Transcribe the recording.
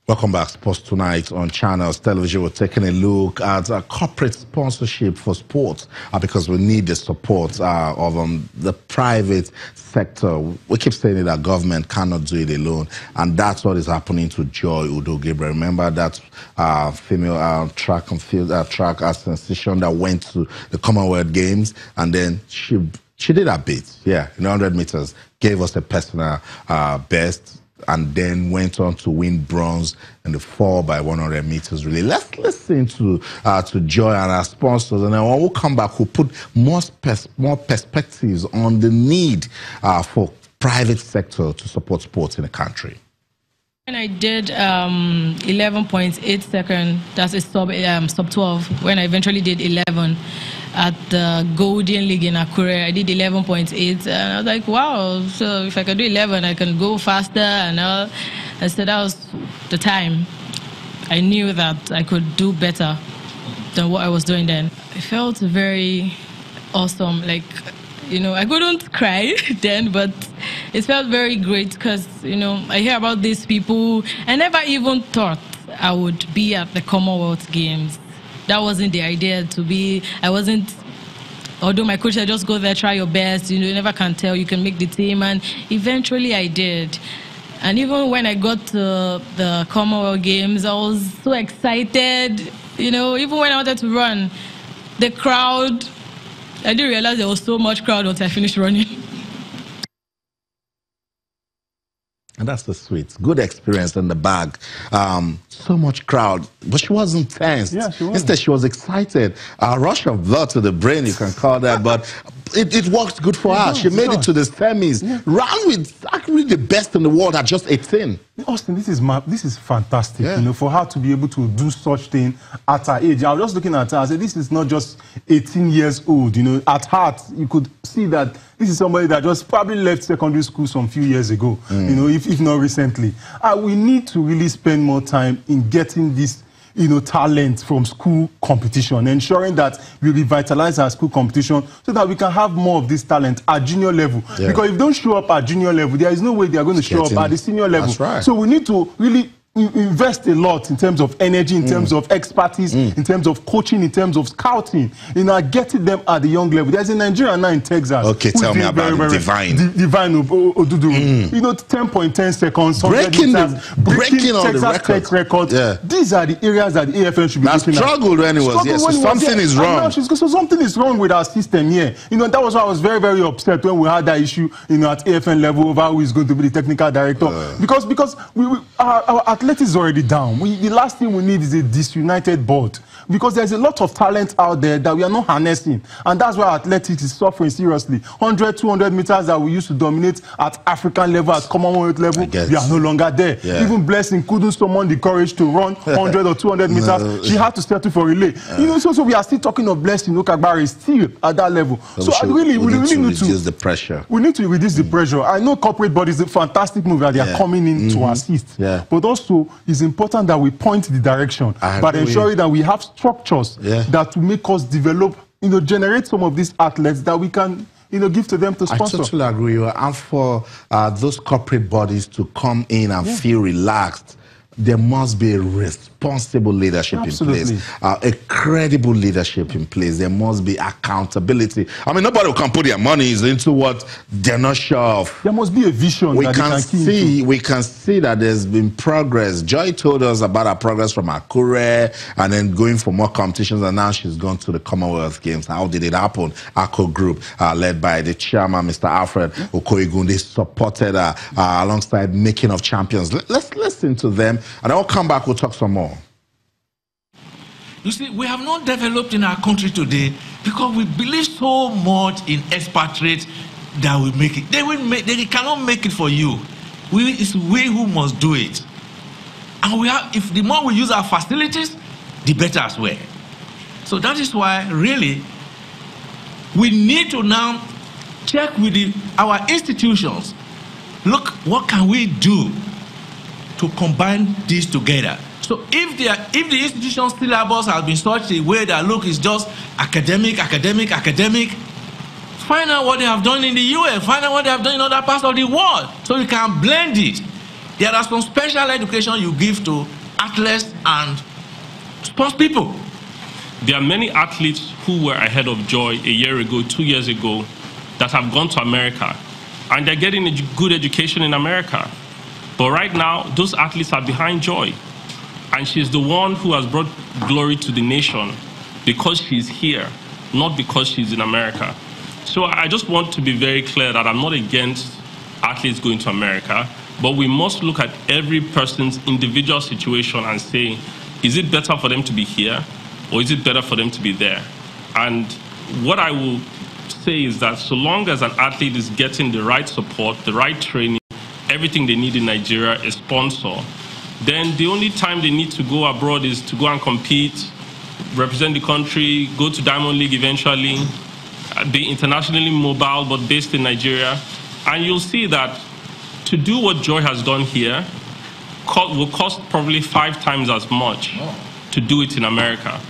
Welcome back, Sports Tonight on Channels Television. We're taking a look at corporate sponsorship for sports because we need the support of the private sector. We keep saying that government cannot do it alone, and that's what is happening to Joy Udo Gabriel. Remember that female track and field track sensation that went to the Commonwealth Games, and then she did her bit, yeah, in 100 meters, gave us a personal best, and then went on to win bronze in the 4x100 meters relay. Let's listen to Joy and our sponsors, and then when we come back, we'll put more perspectives on the need for private sector to support sports in the country. When I did 11.8 seconds, that's a sub 12. When I eventually did 11 at the Golden League in Akure, I did 11.8, and I was like, wow, so if I can do 11, I can go faster, and all. And so that was the time. I knew that I could do better than what I was doing then. I felt very awesome, like, you know, I couldn't cry then, but it felt very great because, you know, I hear about these people. I never even thought I would be at the Commonwealth Games. That wasn't the idea to be. I wasn't, although my coach said, just go there, try your best. You know, you never can tell, you can make the team. And eventually I did. And even when I got to the Commonwealth Games, I was so excited. You know, even when I wanted to run, the crowd, I didn't realize there was so much crowd once I finished running. And that's the sweet. Good experience in the bag. So much crowd, but she wasn't tense. Yeah, she wasn't. Instead, she was excited. A rush of blood to the brain, you can call that, but it worked good for her. She made it to the semis. Yeah. Ran with actually the best in the world at just 18. Austin, this is fantastic, you know, for her to be able to do such thing at her age. I was just looking at her, I said, this is not just 18 years old, you know. At heart, you could see that this is somebody that just probably left secondary school some few years ago, you know, if not recently. We need to really spend more time in getting this, you know, talent from school competition, ensuring that we revitalize our school competition so that we can have more of this talent at junior level. Yeah. Because if they don't show up at junior level, there is no way they are going to show up at the senior level. That's right. So we need to really invest a lot in terms of energy, in terms of expertise, in terms of coaching, in terms of scouting, you know, getting them at the young level. There's a Nigerian now in Texas. Okay, tell me about Divine. Divine Odudu. You know, 10.10 seconds. Breaking all Texas the Tech records. Yeah. These are the areas that the AFN should be looking at. Struggled when it was. Yes, so something is wrong. So something is wrong with our system here. You know, that was why I was very, very upset when we had that issue, you know, at AFN level over who is going to be the technical director. Because our athletics is already down. The last thing we need is a disunited board, because there's a lot of talent out there that we are not harnessing, and that's why athletics is suffering seriously. 100, 200 meters that we used to dominate at African level, at Commonwealth level, we are no longer there. Yeah. Even Blessing couldn't summon the courage to run 100 or 200 meters. She had to settle for relay. You know, so we are still talking of Blessing Okagbare still at that level. So we really need to reduce the pressure. We need to reduce the pressure. I know corporate bodies, a fantastic move that they are coming in to assist. Yeah. But also, it's important that we point the direction, but ensuring that we have structures that will make us develop, you know, generate some of these athletes that we can, you know, give to them to sponsor. I totally agree. And for those corporate bodies to come in and feel relaxed, there must be a responsible leadership in place, a credible leadership in place. There must be accountability. I mean, nobody can put their money into what they're not sure of. There must be a vision. We can see that there's been progress. Joy told us about her progress from Akure and then going for more competitions, and now she's gone to the Commonwealth Games. How did it happen? ACO Group, led by the chairman, Mr. Alfred Okoigun, they supported her alongside Making of Champions. Let's listen to them. And I'll come back, we'll talk some more. You see, we have not developed in our country today because we believe so much in expatriates that will make it. They cannot make it for you. It's we who must do it. And if the more we use our facilities, the better as well. So that is why, really, we need to now check with our institutions. Look, what can we do to combine these together? So if the institution syllabus has been such a way that look is just academic, find out what they have done in the US, find out what they have done in other parts of the world, so you can blend it. There are some special education you give to athletes and sports people. There are many athletes who were ahead of Joy a year ago, 2 years ago, that have gone to America, and they're getting a good education in America. But right now, those athletes are behind Joy, and she's the one who has brought glory to the nation because she's here, not because she's in America. So I just want to be very clear that I'm not against athletes going to America, but we must look at every person's individual situation and say, is it better for them to be here, or is it better for them to be there? And what I will say is that so long as an athlete is getting the right support, the right training, everything they need in Nigeria, a sponsor, then the only time they need to go abroad is to go and compete, represent the country, go to Diamond League eventually, be internationally mobile but based in Nigeria. And you'll see that to do what Joy has done here will cost probably 5 times as much to do it in America.